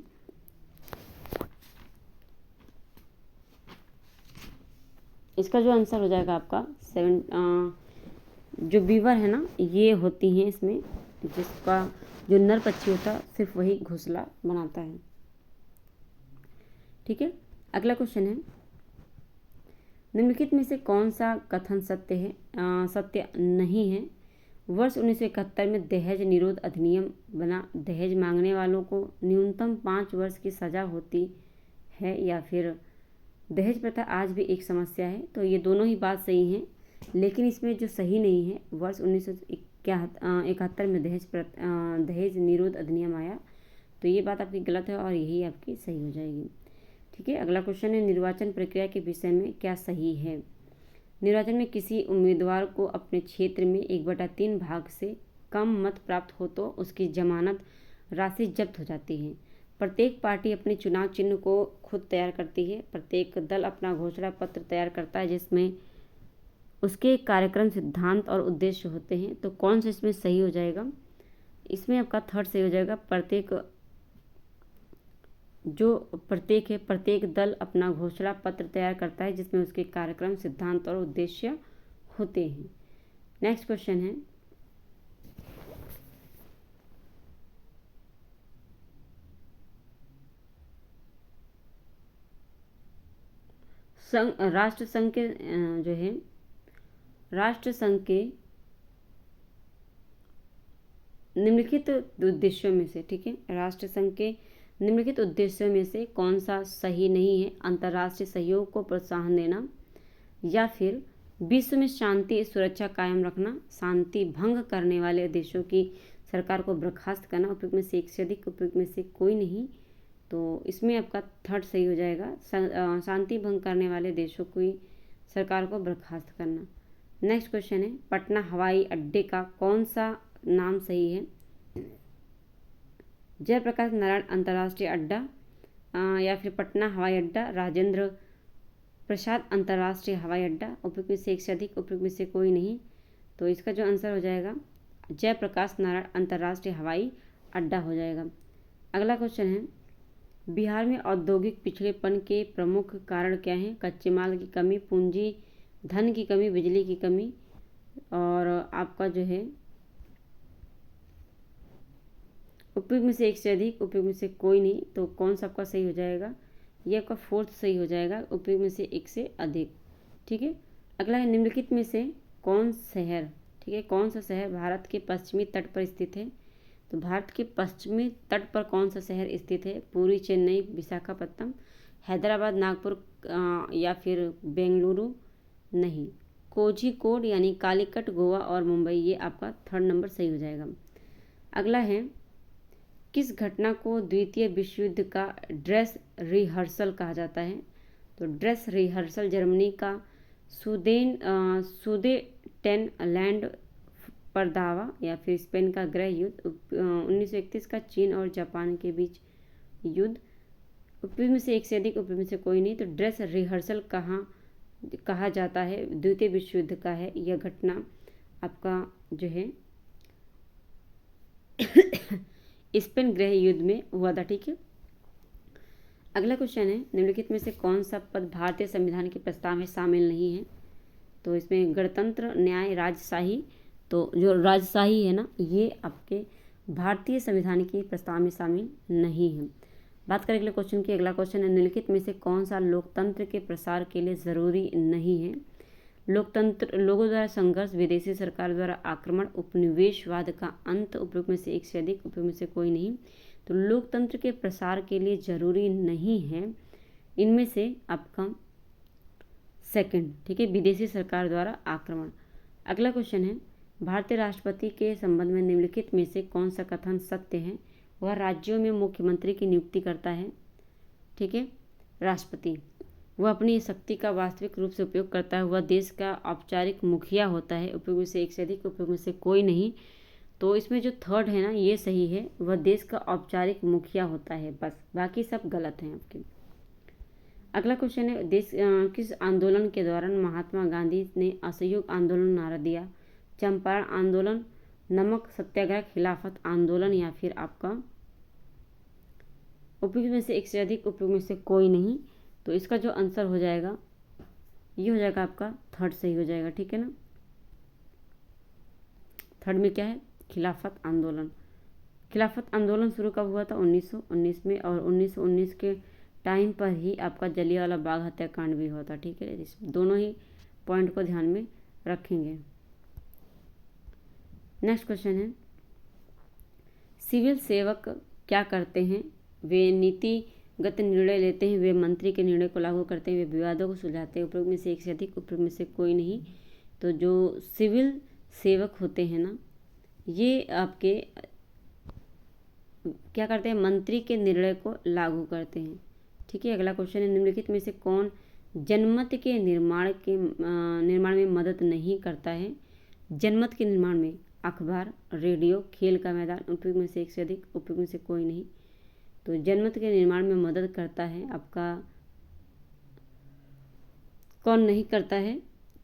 इसका जो आंसर हो जाएगा आपका 7। जो बीवर है ना ये होती हैं इसमें, जिसका जो नर पक्षी होता है सिर्फ वही घोंसला बनाता है। ठीक है, अगला क्वेश्चन है, निम्नलिखित में से कौन सा कथन सत्य नहीं है? वर्ष 1971 में दहेज निरोध अधिनियम बना। दहेज मांगने वालों को न्यूनतम 5 वर्ष की सज़ा होती है, या फिर दहेज प्रथा आज भी एक समस्या है। तो ये दोनों ही बात सही हैं, लेकिन इसमें जो सही नहीं है, वर्ष 1971 में दहेज निरोध अधिनियम आया, तो ये बात आपकी गलत है और यही आपकी सही हो जाएगी। ठीक है, अगला क्वेश्चन है, निर्वाचन प्रक्रिया के विषय में क्या सही है? निर्वाचन में किसी उम्मीदवार को अपने क्षेत्र में 1/3 भाग से कम मत प्राप्त हो तो उसकी जमानत राशि जब्त हो जाती है। प्रत्येक पार्टी अपने चुनाव चिन्ह को खुद तैयार करती है। प्रत्येक दल अपना घोषणा पत्र तैयार करता है जिसमें उसके कार्यक्रम, सिद्धांत और उद्देश्य होते हैं। तो कौन सा इसमें सही हो जाएगा? इसमें आपका थर्ड सही हो जाएगा। प्रत्येक दल अपना घोषणा पत्र तैयार करता है जिसमें उसके कार्यक्रम, सिद्धांत और उद्देश्य होते हैं। नेक्स्ट क्वेश्चन है, राष्ट्र संघ के निम्नलिखित उद्देश्यों में से, ठीक है, राष्ट्र संघ के निम्नलिखित उद्देश्यों में से कौन सा सही नहीं है? अंतर्राष्ट्रीय सहयोग को प्रोत्साहन देना, या फिर विश्व में शांति सुरक्षा कायम रखना, शांति भंग करने वाले देशों की सरकार को बर्खास्त करना। उपयुक्त में से एक से अधिक, उपयुक्त में से कोई नहीं। तो इसमें आपका थर्ड सही हो जाएगा, शांति भंग करने वाले देशों की सरकार को बर्खास्त करना। नेक्स्ट क्वेश्चन है, पटना हवाई अड्डे का कौन सा नाम सही है? जयप्रकाश नारायण अंतर्राष्ट्रीय अड्डा, या फिर पटना हवाई अड्डा, राजेंद्र प्रसाद अंतर्राष्ट्रीय हवाई अड्डा। उपयुक्त में से एक से अधिक, उपयुक्त में से कोई नहीं। तो इसका जो आंसर हो जाएगा जयप्रकाश नारायण अंतर्राष्ट्रीय हवाई अड्डा हो जाएगा। अगला क्वेश्चन है, बिहार में औद्योगिक पिछड़ेपन के प्रमुख कारण क्या हैं? कच्चे माल की कमी, पूंजी धन की कमी, बिजली की कमी, और आपका जो है उपयुक्त में से एक से अधिक, उपयुक्त में से कोई नहीं। तो कौन सा आपका सही हो जाएगा? ये आपका फोर्थ सही हो जाएगा, उपयुक्त में से एक से अधिक। ठीक है, अगला है, निम्नलिखित में से कौन शहर, ठीक है, कौन सा शहर भारत के पश्चिमी तट पर स्थित है? तो भारत के पश्चिमी तट पर कौन सा शहर स्थित है? पुरी, चेन्नई, विशाखापट्टनम, हैदराबाद, नागपुर, या फिर बेंगलुरु? नहीं, कोझिकोड यानी कालीकट, गोवा और मुंबई। ये आपका थर्ड नंबर सही हो जाएगा। अगला है, किस घटना को द्वितीय विश्व युद्ध का ड्रेस रिहर्सल कहा जाता है? तो ड्रेस रिहर्सल जर्मनी का सुदेटेनलैंड पर दावा, या फिर स्पेन का गृह युद्ध, 1931 का चीन और जापान के बीच युद्ध। उपयुक्त में से एक से अधिक, उपयुक्त में से कोई नहीं। तो ड्रेस रिहर्सल कहा जाता है द्वितीय विश्व युद्ध का है यह घटना, आपका जो है स्पेन गृह युद्ध में हुआ था। ठीक है, अगला क्वेश्चन है, निम्नलिखित में से कौन सा पद भारतीय संविधान के प्रस्ताव में शामिल नहीं है? तो इसमें गणतंत्र, न्याय, राजशाही। तो जो राजशाही है ना, ये आपके भारतीय संविधान के प्रस्ताव में शामिल नहीं है। बात करें अगले क्वेश्चन की। अगला क्वेश्चन है, निम्नलिखित में से कौन सा लोकतंत्र के प्रसार के लिए जरूरी नहीं है? लोकतंत्र, लोगों द्वारा संघर्ष, विदेशी सरकार द्वारा आक्रमण, उपनिवेशवाद का अंत। उपयुक्त में से एक से अधिक, उपयुक्त में से कोई नहीं। तो लोकतंत्र के प्रसार के लिए जरूरी नहीं है इनमें से आपका सेकंड, ठीक है, विदेशी सरकार द्वारा आक्रमण। अगला क्वेश्चन है, भारतीय राष्ट्रपति के संबंध में निम्नलिखित में से कौन सा कथन सत्य है? वह राज्यों में मुख्यमंत्री की नियुक्ति करता है। ठीक है, राष्ट्रपति वह अपनी शक्ति का वास्तविक रूप से उपयोग करता है, वह देश का औपचारिक मुखिया होता है। उपयोग में से एक से अधिक, उपयोग में से कोई नहीं। तो इसमें जो थर्ड है ना, ये सही है, वह देश का औपचारिक मुखिया होता है, बस बाकी सब गलत हैं आपके। अगला क्वेश्चन है, किस आंदोलन के दौरान महात्मा गांधी ने असहयोग आंदोलन नारा दिया? चंपारण आंदोलन, नमक सत्याग्रह, खिलाफत आंदोलन, या फिर आपका उपयुक्त में से एक से अधिक, उपयुक्त में से कोई नहीं। तो इसका जो आंसर हो जाएगा ये हो जाएगा आपका थर्ड सही हो जाएगा। ठीक है ना, थर्ड में क्या है? खिलाफत आंदोलन। खिलाफत आंदोलन शुरू कब हुआ था? 1919 में, और 1919 के टाइम पर ही आपका जलियांवाला बाग हत्याकांड भी हुआ था। ठीक है, इस दोनों ही पॉइंट को ध्यान में रखेंगे। नेक्स्ट क्वेश्चन है, सिविल सेवक क्या करते हैं? वे नीतिगत निर्णय लेते हैं, वे मंत्री के निर्णय को लागू करते हैं, वे विवादों को सुलझाते हैं। उपरोक्त में से एक से अधिक, उपरोक्त में से कोई नहीं। तो जो सिविल सेवक होते हैं ना, ये आपके क्या करते हैं? मंत्री के निर्णय को लागू करते हैं। ठीक है, अगला क्वेश्चन है, निम्नलिखित में से कौन जनमत के निर्माण में मदद नहीं करता है? जनमत के निर्माण में अखबार, रेडियो, खेल का मैदान। उपयुक्त में से एक से अधिक, उपयुक्त में से कोई नहीं। तो जनमत के निर्माण में मदद करता है आपका, कौन नहीं करता है?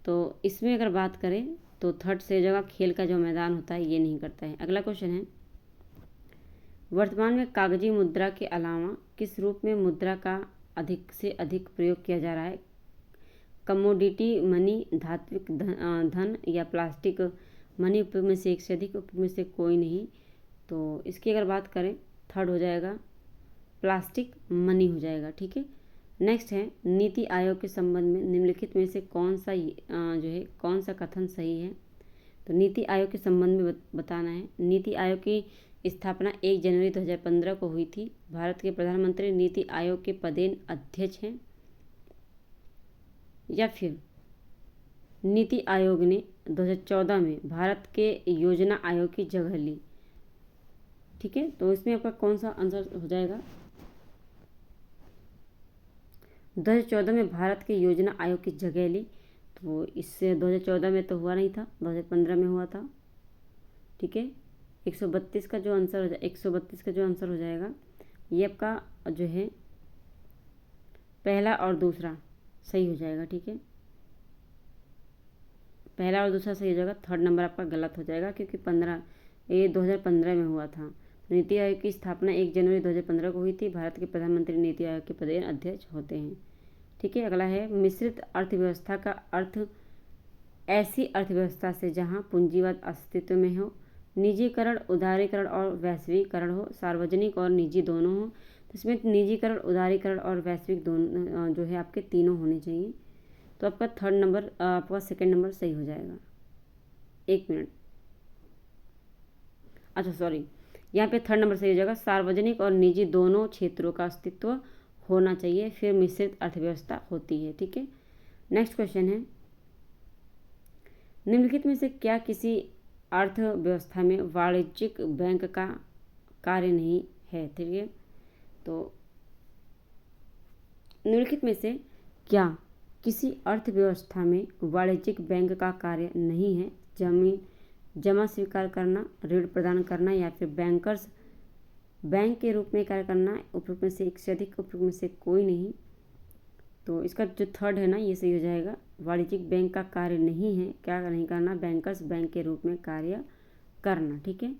तो इसमें अगर बात करें तो थर्ड से जगह खेल का जो मैदान होता है ये नहीं करता है। अगला क्वेश्चन है, वर्तमान में कागजी मुद्रा के अलावा किस रूप में मुद्रा का अधिक से अधिक प्रयोग किया जा रहा है? कमोडिटी मनी, धात्विक धन या प्लास्टिक मनी। उपयोग में से एक से अधिक, उपयोग में से कोई नहीं। तो इसकी अगर बात करें, थर्ड हो जाएगा प्लास्टिक मनी हो जाएगा। ठीक है, नेक्स्ट है, नीति आयोग के संबंध में निम्नलिखित में से कौन सा जो है कौन सा कथन सही है? तो नीति आयोग के संबंध में बताना है। नीति आयोग की स्थापना 1 जनवरी 2015 को हुई थी। भारत के प्रधानमंत्री नीति आयोग के पदेन अध्यक्ष हैं, या फिर नीति आयोग ने 2014 में भारत के योजना आयोग की जगह ली। ठीक है, तो इसमें आपका कौन सा आंसर हो जाएगा? 2014 में भारत के योजना आयोग की जगह ली। तो इससे 2014 में तो हुआ नहीं था, 2015 में हुआ था। ठीक है, 132 का जो आंसर हो जाए 132 का जो आंसर हो जाएगा ये आपका जो है पहला और दूसरा सही हो जाएगा। ठीक है, पहला और दूसरा सही हो जाएगा, थर्ड नंबर आपका गलत हो जाएगा, क्योंकि 2015 में हुआ था। नीति आयोग की स्थापना 1 जनवरी 2015 को हुई थी। भारत के प्रधानमंत्री नीति आयोग के पदेन अध्यक्ष होते हैं। ठीक है, अगला है, मिश्रित अर्थव्यवस्था का अर्थ ऐसी अर्थव्यवस्था से जहां पूंजीवाद अस्तित्व में हो, निजीकरण, उदारीकरण और वैश्वीकरण हो, सार्वजनिक और निजी दोनों हो। तो इसमें निजीकरण, उदारीकरण और वैश्विक दोनों जो है आपके तीनों होने चाहिए। तो आपका थर्ड नंबर आपका सेकंड नंबर सही हो जाएगा। एक मिनट, अच्छा सॉरी, यहाँ पे थर्ड नंबर सही हो जाएगा, सार्वजनिक और निजी दोनों क्षेत्रों का अस्तित्व होना चाहिए, फिर मिश्रित अर्थव्यवस्था होती है। ठीक है, नेक्स्ट क्वेश्चन है, निम्नलिखित में से क्या किसी अर्थव्यवस्था में वाणिज्यिक बैंक का कार्य नहीं है? ठीक है, तो निम्नलिखित में से क्या किसी अर्थव्यवस्था में वाणिज्यिक बैंक का कार्य नहीं है? जमीन जमा स्वीकार करना, ऋण प्रदान करना, या फिर बैंकर्स बैंक के रूप में कार्य करना। उपयुक्त में से एक से अधिक, उपयुक्त में से कोई नहीं। तो इसका जो थर्ड है ना ये सही हो जाएगा, वाणिज्यिक बैंक का कार्य नहीं है, क्या नहीं करना? बैंकर्स बैंक के रूप में कार्य करना। ठीक है,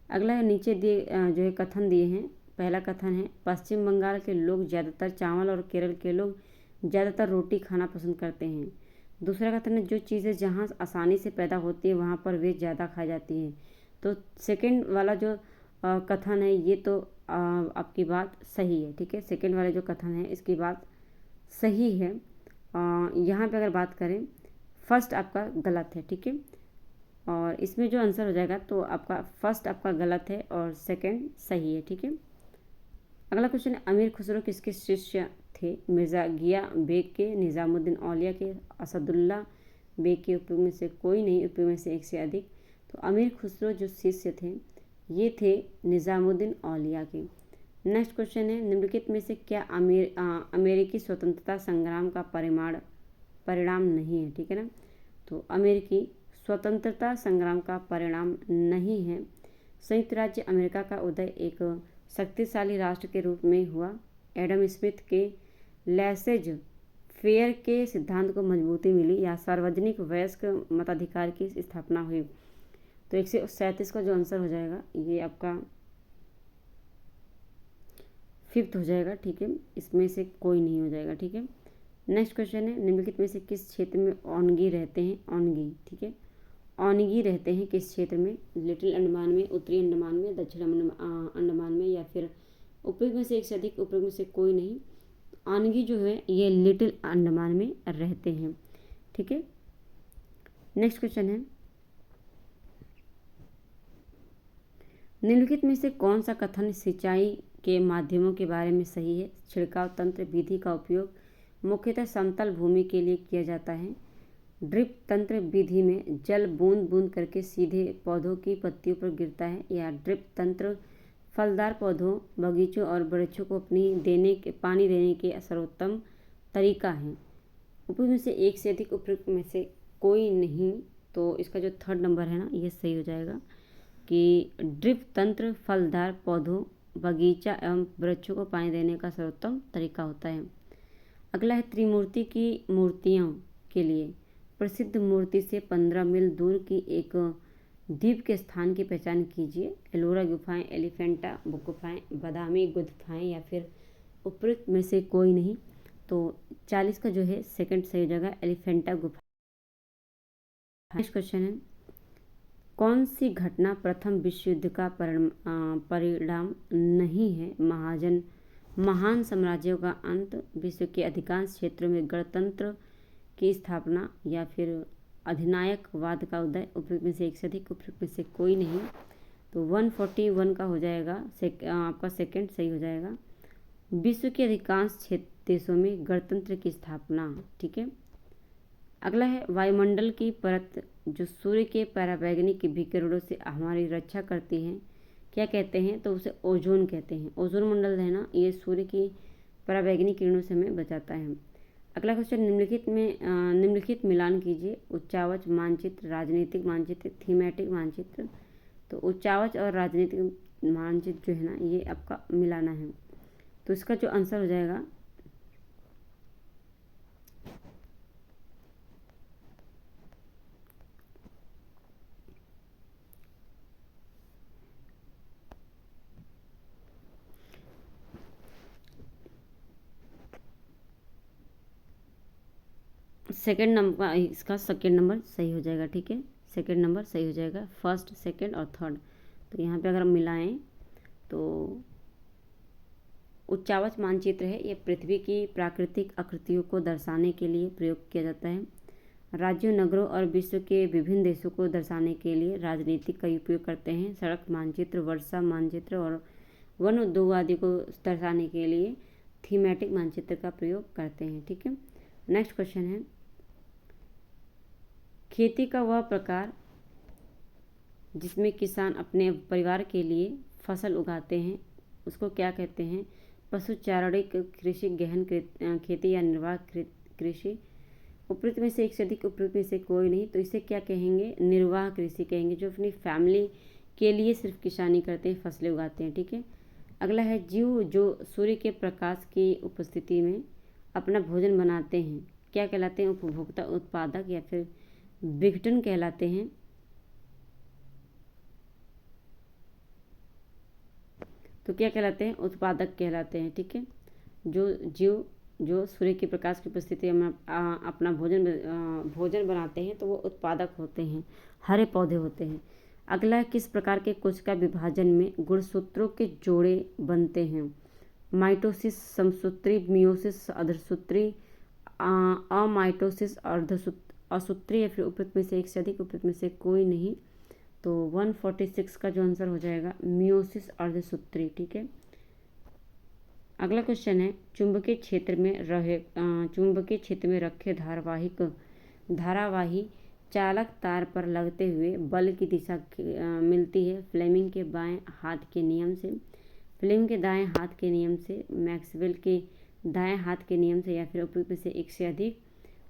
अगला है, नीचे दिए जो है कथन दिए हैं। पहला कथन है, पश्चिम बंगाल के लोग ज़्यादातर चावल और केरल के लोग ज़्यादातर रोटी खाना पसंद करते हैं। दूसरा कथन है, जो चीज़ें जहाँ आसानी से पैदा होती है वहाँ पर वे ज़्यादा खाई जाती हैं। तो सेकंड वाला जो कथन है ये तो आपकी बात सही है। ठीक है, सेकंड वाला जो कथन है इसकी बात सही है। यहाँ पे अगर बात करें, फर्स्ट आपका गलत है। ठीक है, और इसमें जो आंसर हो जाएगा तो आपका फर्स्ट आपका गलत है और सेकंड सही है। ठीक है, अगला क्वेश्चन है, अमीर खुसरो किसके शिष्य थे? मिर्ज़ा गिया बेग के, निज़ामुद्दीन औलिया के, असदुल्ला बेग के। उपयोग में से कोई नहीं, उपयोग में से एक से अधिक। तो अमीर खुसरो जो शिष्य थे ये थे निज़ामुद्दीन औलिया के। नेक्स्ट क्वेश्चन है, निम्नलिखित में से क्या अमेरिकी स्वतंत्रता संग्राम का परिणाम नहीं है? ठीक है ना, तो अमेरिकी स्वतंत्रता संग्राम का परिणाम नहीं है। संयुक्त राज्य अमेरिका का उदय एक शक्तिशाली राष्ट्र के रूप में हुआ। एडम स्मिथ के लैसेज फेयर के सिद्धांत को मजबूती मिली, या सार्वजनिक वयस्क मताधिकार की स्थापना हुई। तो 137 का जो आंसर हो जाएगा ये आपका फिफ्थ हो जाएगा। ठीक है, इसमें से कोई नहीं हो जाएगा। ठीक है, नेक्स्ट क्वेश्चन है, निम्नलिखित में से किस क्षेत्र में ओनगी रहते हैं? ओनगी, ठीक है, ओनगी रहते हैं किस क्षेत्र में? लिटिल अंडमान में, उत्तरी अंडमान में, दक्षिण अंडमान में, या फिर उपयोग में से एक से अधिक, उपयोग में से कोई नहीं। आनगी जो है ये लिटिल अंडमान में रहते हैं। ठीक है, नेक्स्ट क्वेश्चन है, निम्नलिखित में से कौन सा कथन सिंचाई के माध्यमों के बारे में सही है? छिड़काव तंत्र विधि का उपयोग मुख्यतः समतल भूमि के लिए किया जाता है। ड्रिप तंत्र विधि में जल बूंद बूंद करके सीधे पौधों की पत्तियों पर गिरता है, या ड्रिप तंत्र फलदार पौधों, बगीचों और वृक्षों को पानी देने के सर्वोत्तम तरीका है। उपयुक्त में से एक से अधिक उपयुक्त में से कोई नहीं। तो इसका जो थर्ड नंबर है ना, ये सही हो जाएगा कि ड्रिप तंत्र फलदार पौधों, बगीचा एवं वृक्षों को पानी देने का सर्वोत्तम तरीका होता है। अगला है, त्रिमूर्ति की मूर्तियों के लिए प्रसिद्ध मूर्ति से 15 मील दूर की एक द्वीप के स्थान की पहचान कीजिए। एलोरा गुफाएं, एलिफेंटा गुफाएं, बादामी गुफाएं, या फिर उपयुक्त में से कोई नहीं। तो 40 का जो है सेकंड सही जगह एलिफेंटा गुफा। नेक्स्ट क्वेश्चन है, कौन सी घटना प्रथम विश्व युद्ध का परिणाम नहीं है? महान साम्राज्यों का अंत, विश्व के अधिकांश क्षेत्रों में गणतंत्र की स्थापना, या फिर अधिनायकवाद का उदय। उपयुक्त में से एक से अधिक, उपयुक्त में से कोई नहीं। तो 141 का हो जाएगा आपका सेकंड सही हो जाएगा, विश्व के अधिकांश देशों में गणतंत्र की स्थापना। ठीक है, अगला है, वायुमंडल की परत जो सूर्य के पराबैंगनी विकिरणों से हमारी रक्षा करती है, क्या कहते हैं? तो उसे ओजोन कहते हैं। ओजोन मंडल है ना, ये सूर्य की पराबैंगनी किरणों से हमें बचाता है। अगला क्वेश्चन, निम्नलिखित मिलान कीजिए। उच्चावच मानचित्र, राजनीतिक मानचित्र, थीमेटिक मानचित्र। तो उच्चावच और राजनीतिक मानचित्र जो है ना, ये आपका मिलाना है। तो इसका जो आंसर हो जाएगा सेकंड नंबर, इसका सेकंड नंबर सही हो जाएगा। ठीक है, सेकंड नंबर सही हो जाएगा, फर्स्ट सेकंड और थर्ड। तो यहाँ पे अगर हम मिलाएं तो उच्चावच मानचित्र है, ये पृथ्वी की प्राकृतिक आकृतियों को दर्शाने के लिए प्रयोग किया जाता है। राज्यों, नगरों और विश्व के विभिन्न देशों को दर्शाने के लिए राजनीतिक का उपयोग करते हैं। सड़क मानचित्र, वर्षा मानचित्र और वन उद्योग आदि को दर्शाने के लिए थीमेटिक मानचित्र का प्रयोग करते हैं। ठीक है, नेक्स्ट क्वेश्चन है, खेती का वह प्रकार जिसमें किसान अपने परिवार के लिए फसल उगाते हैं उसको क्या कहते हैं? पशुचारणिक कृषि, गहन खेती या निर्वाह कृषि। उपयुक्त में से एक से अधिक, उपयुक्त में से कोई नहीं। तो इसे क्या कहेंगे? निर्वाह कृषि कहेंगे, जो अपनी फैमिली के लिए सिर्फ किसानी करते हैं, फसलें उगाते हैं। ठीक है, अगला है, जीव जो सूर्य के प्रकाश की उपस्थिति में अपना भोजन बनाते हैं क्या कहलाते हैं? उपभोक्ता, उत्पादक, या फिर विघटन कहलाते हैं। तो क्या कहलाते हैं? उत्पादक कहलाते हैं। ठीक है, जो जीव जो सूर्य के प्रकाश की उपस्थिति में अपना भोजन बनाते हैं तो वो उत्पादक होते हैं, हरे पौधे होते हैं। अगला है, किस प्रकार के कोशिका विभाजन में गुणसूत्रों के जोड़े बनते हैं? माइटोसिस, समसूत्री, मियोसिस, अर्धसूत्री, अमाइटोसिस, असूत्री, या फिर उपयुक्त में से एक से अधिक, उपयुक्त में से कोई नहीं। तो 146 का जो आंसर हो जाएगा मियोसिस अर्धसूत्री। ठीक है, अगला क्वेश्चन है, चुंबकीय क्षेत्र में रखे धारावाही चालक तार पर लगते हुए बल की दिशा मिलती है फ्लेमिंग के बाएं हाथ के नियम से, फ्लेमिंग के दाएं हाथ के नियम से, मैक्सवेल के दाएं हाथ के नियम से, या फिर उपयुक्त में से एक से अधिक।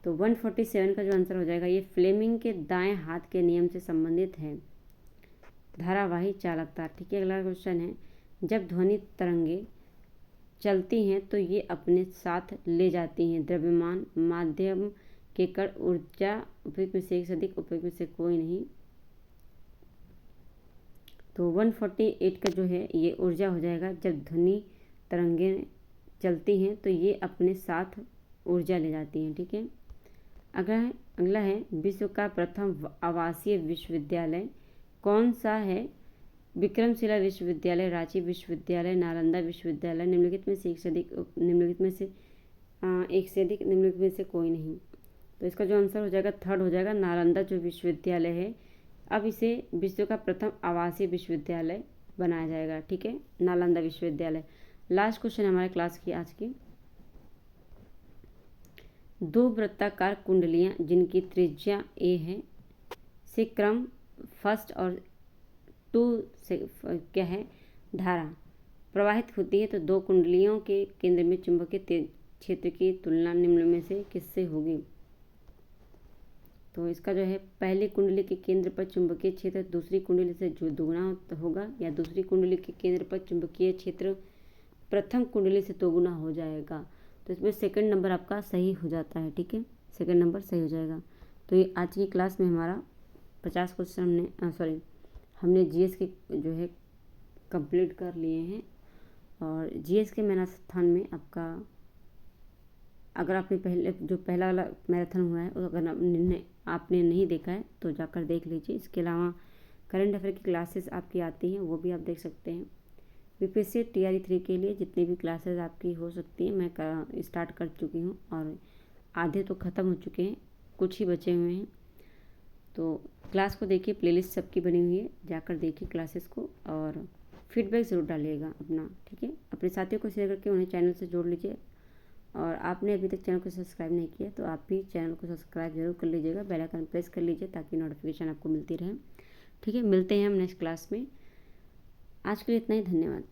तो 147 का जो आंसर हो जाएगा ये फ्लेमिंग के दाएं हाथ के नियम से संबंधित है, धारावाही चालक तार। ठीक है, अगला क्वेश्चन है, जब ध्वनि तरंगे चलती हैं तो ये अपने साथ ले जाती हैं द्रव्यमान माध्यम के कण ऊर्जा। उपयुक्त में से एक से अधिक, उपयुक्त में से कोई नहीं। तो 148 का जो है ये ऊर्जा हो जाएगा। जब ध्वनि तरंगे चलती हैं तो ये अपने साथ ऊर्जा ले जाती हैं। ठीक है, अगला है, विश्व का प्रथम आवासीय विश्वविद्यालय कौन सा है? विक्रमशिला विश्वविद्यालय, रांची विश्वविद्यालय, नालंदा विश्वविद्यालय। निम्नलिखित में से एक से अधिक, निम्नलिखित में से एक से अधिक निम्नलिखित में से कोई नहीं। तो इसका जो आंसर हो जाएगा थर्ड हो जाएगा, नालंदा जो विश्वविद्यालय है अब इसे विश्व का प्रथम आवासीय विश्वविद्यालय बनाया जाएगा। ठीक है, नालंदा विश्वविद्यालय। लास्ट क्वेश्चन हमारे क्लास की आज की, दो वृत्ताकार कुंडलियाँ जिनकी त्रिज्या ए है से क्रम फर्स्ट और 2 से क्या है धारा प्रवाहित होती है, तो दो कुंडलियों के केंद्र में चुंबकीय क्षेत्र की तुलना निम्न में से किससे होगी। तो इसका जो है पहली कुंडली के केंद्र पर चुंबकीय क्षेत्र दूसरी कुंडली से जो दोगुना होगा, या दूसरी कुंडली के केंद्र पर चुंबकीय क्षेत्र प्रथम कुंडली से दोगुना हो जाएगा। तो इसमें सेकंड नंबर आपका सही हो जाता है। ठीक है, सेकंड नंबर सही हो जाएगा। तो ये आज की क्लास में हमारा 50 क्वेश्चन हमने जीएस के जो है कंप्लीट कर लिए हैं। और जीएस के मैराथन में आपका, अगर आपने पहला वाला मैराथन हुआ है अगर आपने नहीं देखा है तो जाकर देख लीजिए। इसके अलावा करंट अफेयर की क्लासेस आपकी आती हैं, वो भी आप देख सकते हैं। बीपीएससी टीआरई 3 के लिए जितनी भी क्लासेस आपकी हो सकती हैं मैं स्टार्ट कर चुकी हूँ, और आधे तो ख़त्म हो चुके हैं, कुछ ही बचे हुए हैं। तो क्लास को देखिए, प्लेलिस्ट सबकी बनी हुई है, जाकर देखिए क्लासेस को और फीडबैक ज़रूर डालिएगा अपना। ठीक है, अपने साथियों को शेयर करके उन्हें चैनल से जोड़ लीजिए। और आपने अभी तक चैनल को सब्सक्राइब नहीं किया तो आप भी चैनल को सब्सक्राइब जरूर कर लीजिएगा, बेल आइकन प्रेस कर लीजिए ताकि नोटिफिकेशन आपको मिलती रहे। ठीक है, मिलते हैं हम नेक्स्ट क्लास में। आज के लिए इतना ही, धन्यवाद।